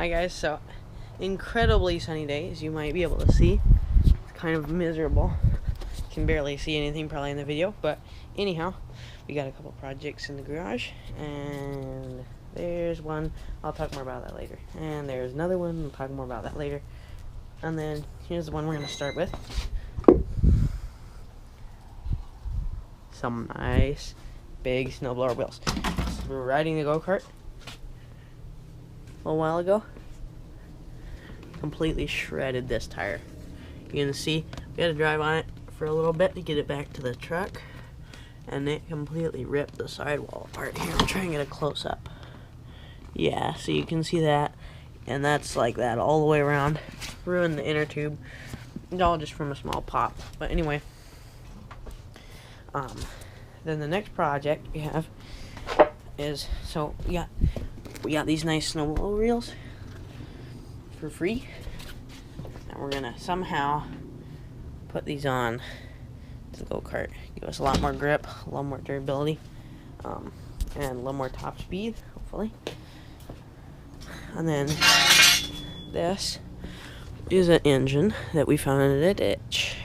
Hi guys, so incredibly sunny day, as you might be able to see. It's kind of miserable. You can barely see anything probably in the video, but anyhow, we got a couple projects in the garage, and there's one. I'll talk more about that later. And there's another one. I'll talk more about that later. And then here's the one we're going to start with. Some nice big snowblower wheels. So we were riding the go-kart a little while ago. Completely shredded this tire. You're gonna see we had to drive on it for a little bit to get it back to the truck, and it completely ripped the sidewall apart. Here, I'm trying to get a close up. Yeah, so you can see that, and that's like that all the way around. Ruined the inner tube. It's all just from a small pop. But anyway, then the next project we have is, so we got these nice snowblower reels for free, and we're gonna somehow put these on to the go-kart. Give us a lot more grip, a lot more durability, and a little more top speed, hopefully. And then this is an engine that we found in a ditch.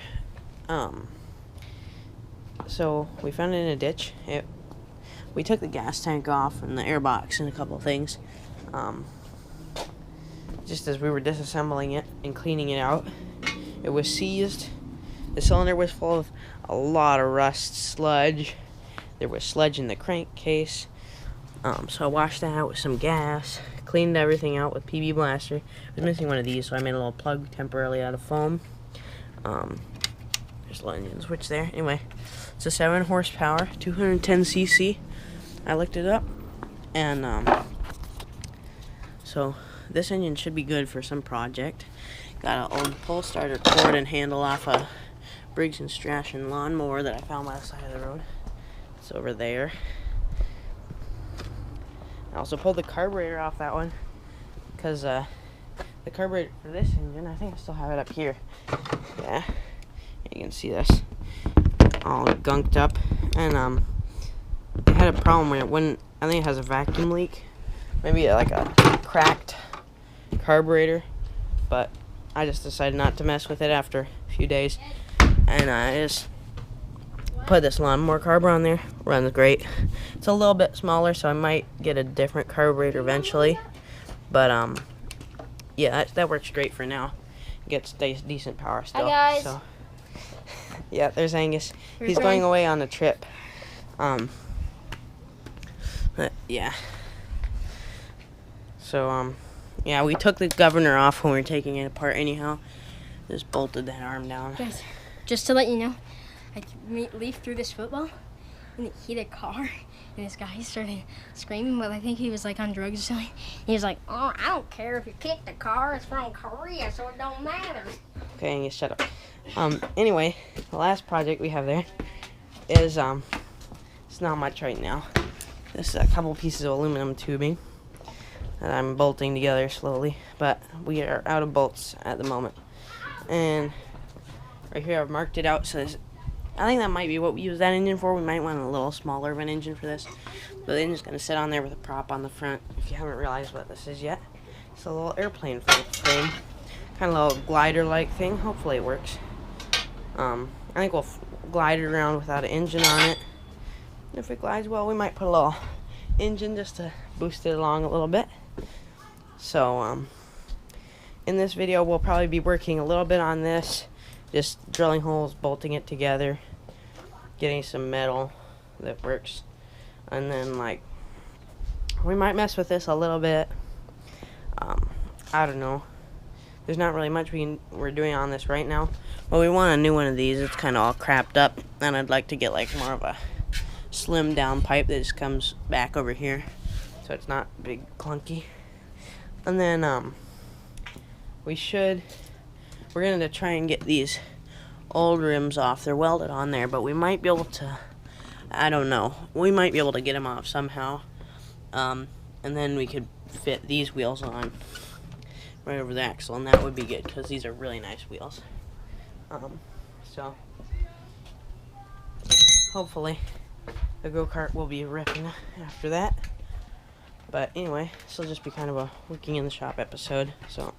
So we found it in a ditch. We took the gas tank off and the airbox and a couple of things. Just as we were disassembling it and cleaning it out, it was seized. The cylinder was full of a lot of rust, sludge. There was sludge in the crankcase. So I washed that out with some gas, cleaned everything out with PB Blaster. I was missing one of these, so I made a little plug temporarily out of foam. There's a little engine switch there. Anyway, it's a 7 horsepower, 210 cc. I looked it up, and so this engine should be good for some project. Got an old pull starter cord and handle off a Briggs & Strachan lawnmower that I found by the side of the road. It's over there. I also pulled the carburetor off that one because the carburetor for this engine, I think I still have it up here. Yeah, you can see this all gunked up, and it had a problem where it wouldn't. I think it has a vacuum leak, maybe like a cracked carburetor, but I just decided not to mess with it after a few days, and I just put this lawnmower carburetor on there. Runs great. It's a little bit smaller, so I might get a different carburetor eventually, but yeah, that works great for now. Gets decent power still. Hi guys. So yeah, there's Angus. He's going away on a trip. But yeah. So yeah, we took the governor off when we were taking it apart anyhow. Just bolted that arm down. Guys, just to let you know, I leafed through this football and it hit a car, and this guy started screaming, but I think he was like on drugs or something. He was like, "Oh, I don't care if you kick the car, it's from Korea, so it don't matter." Okay, Angus, shut up. Anyway, the last project we have there is it's not much right now. This is a couple pieces of aluminum tubing that I'm bolting together slowly, but we are out of bolts at the moment. And right here I've marked it out, so I think that might be what we use that engine for. We might want a little smaller of an engine for this, but the engine's going to sit on there with a prop on the front. If you haven't realized what this is yet, it's a little airplane frame, kind of a little glider-like thing. Hopefully it works. I think we'll glide it around without an engine on it. If it glides well, we might put a little engine just to boost it along a little bit. So in this video we'll probably be working a little bit on this, just drilling holes, bolting it together, getting some metal that works, and then like we might mess with this a little bit. I don't know. There's not really much we're doing on this right now, but we want a new one of these. It's kind of all crapped up, and I'd like to get like more of a slim down pipe that just comes back over here, so it's not big clunky. And then we're gonna try and get these old rims off. They're welded on there, but we might be able to, I don't know, we might be able to get them off somehow, and then we could fit these wheels on right over the axle, and that would be good because these are really nice wheels. So hopefully the go-kart will be ripping after that. But anyway, this will just be kind of a working in the shop episode. So.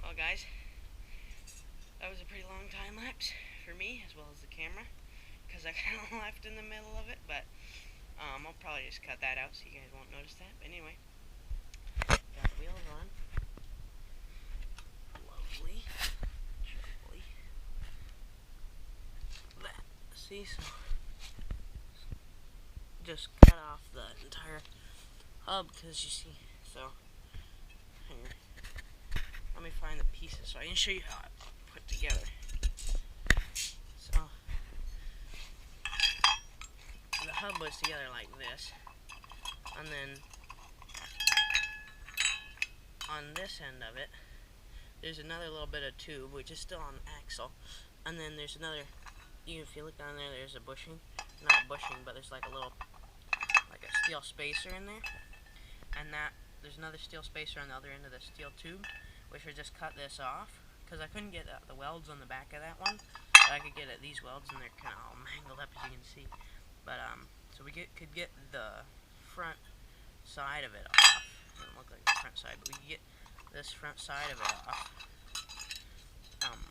Well, guys, that was a pretty long time lapse for me as well as the camera, because I kind of left in the middle of it. But I'll probably just cut that out so you guys won't notice that. But anyway, got the wheels on. Lovely. Lovely. That. See, so just cut off the entire hub because you see. So here, let me find the pieces so I can show you how I put together. So the hub was together like this, and then on this end of it there's another little bit of tube which is still on the axle, and then there's another, if you look down there, there's a bushing, not bushing, but there's like a little, like a steel spacer in there, and that there's another steel spacer on the other end of the steel tube, which would just cut this off, because I couldn't get the welds on the back of that one, but I could get at these welds, and they're kind of all mangled up as you can see. But so we could get the front side of it off. It doesn't look like the front side, but we could get this front side of it off,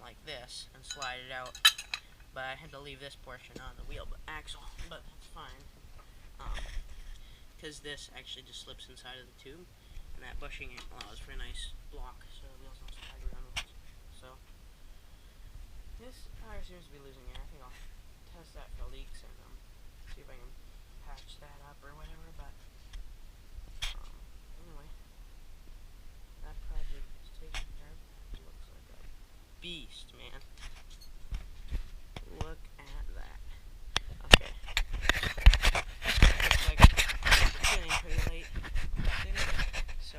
like this, and slide it out. But I had to leave this portion on the wheel axle, but that's fine, because this actually just slips inside of the tube, and that bushing allows for a nice block so the wheels don't slide around with it. So this tire seems to be losing air. I think I'll test that for leaks and see if I can patch that up or whatever. But anyway, that project is taken care of. It looks like a beast, man. Look at that. Okay. Looks like it's getting pretty late dinner. So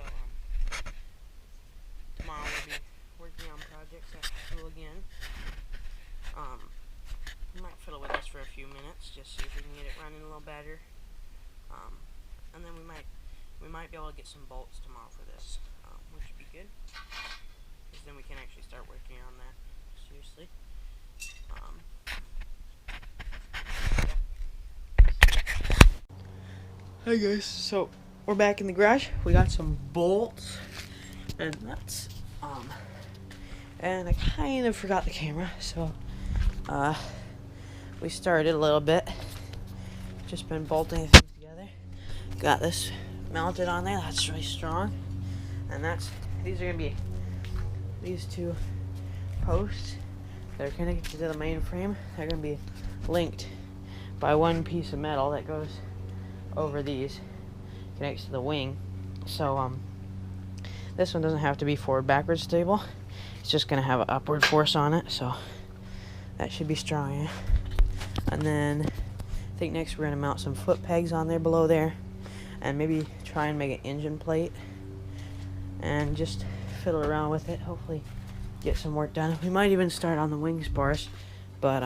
tomorrow we'll be working on projects at school again. We might fiddle with this for a few minutes, just see if we can get it running a little better. And then we might be able to get some bolts tomorrow for this, which would be good, because then we can actually start working on that seriously. Hi guys, so we're back in the garage. We got some bolts and nuts, and I kind of forgot the camera, so we started a little bit. Just been bolting things together. Got this mounted on there. That's really strong. And these are gonna be these two posts. They're connected to the main frame. They're gonna be linked by one piece of metal that goes over these, connects to the wing. So this one doesn't have to be forward backwards stable. It's just gonna have an upward force on it, so that should be strong. Yeah? And then I think next we're gonna mount some foot pegs on there below there, and maybe try and make an engine plate and just fiddle around with it. Hopefully get some work done. We might even start on the wing spars, but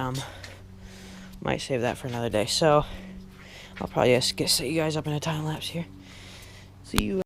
might save that for another day. So I'll probably just set you guys up in a time lapse here. See you.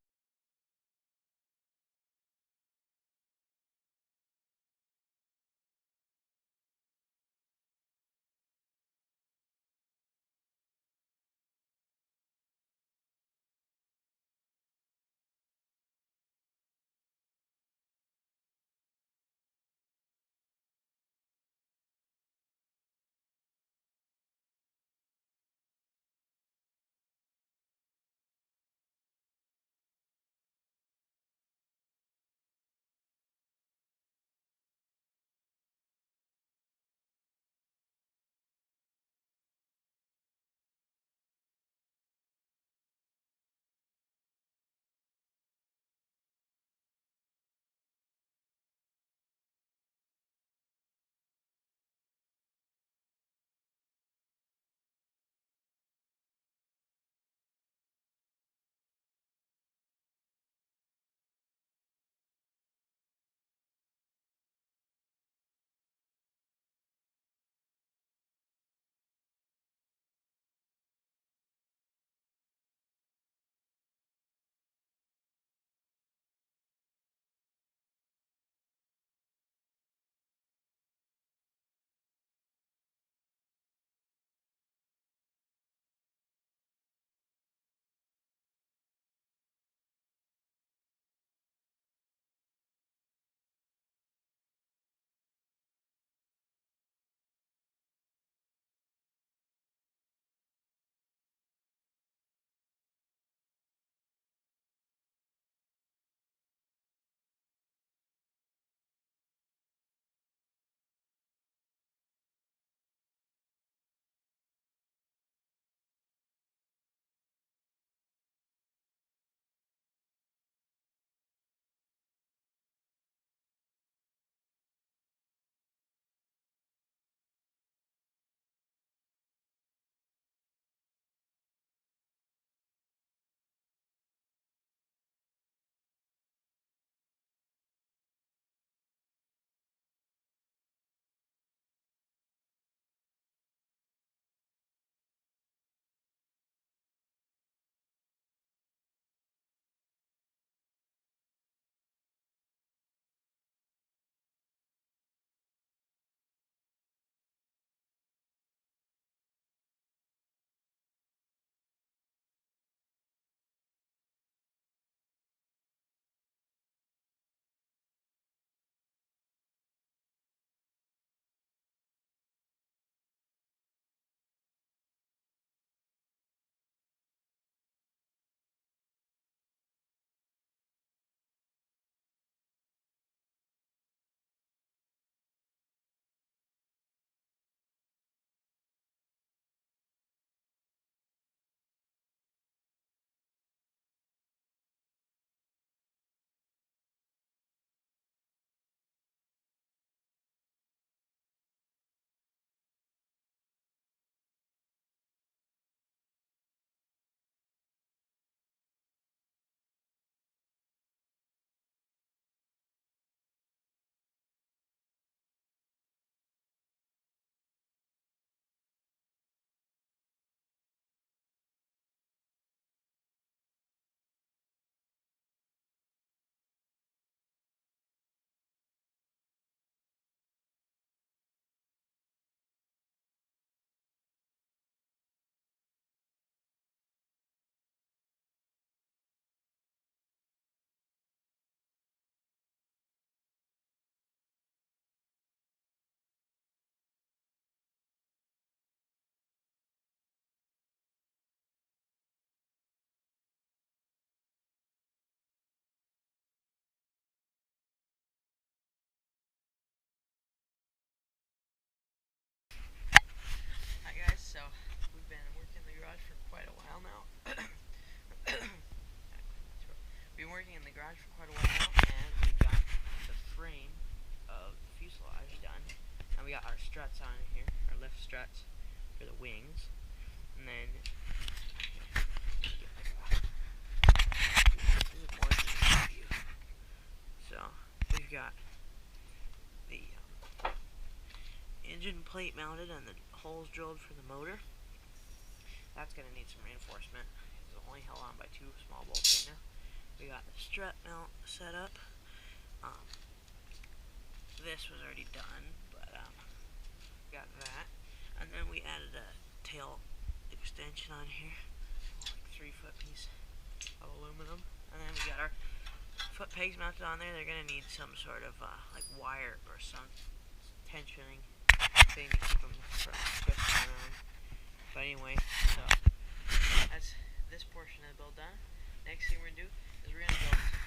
we got our struts on here, our lift struts for the wings, and then so we've got the engine plate mounted and the holes drilled for the motor. That's going to need some reinforcement. It's only held on by 2 small bolts right now. We got the strut mount set up. This was already done, but got that. And then we added a tail extension on here, like 3-foot piece of aluminum. And then we got our foot pegs mounted on there. They're going to need some sort of like wire or some tensioning thing to keep them from twisting around. But anyway, so that's this portion of the build done. Next thing we're going to do is we're going to build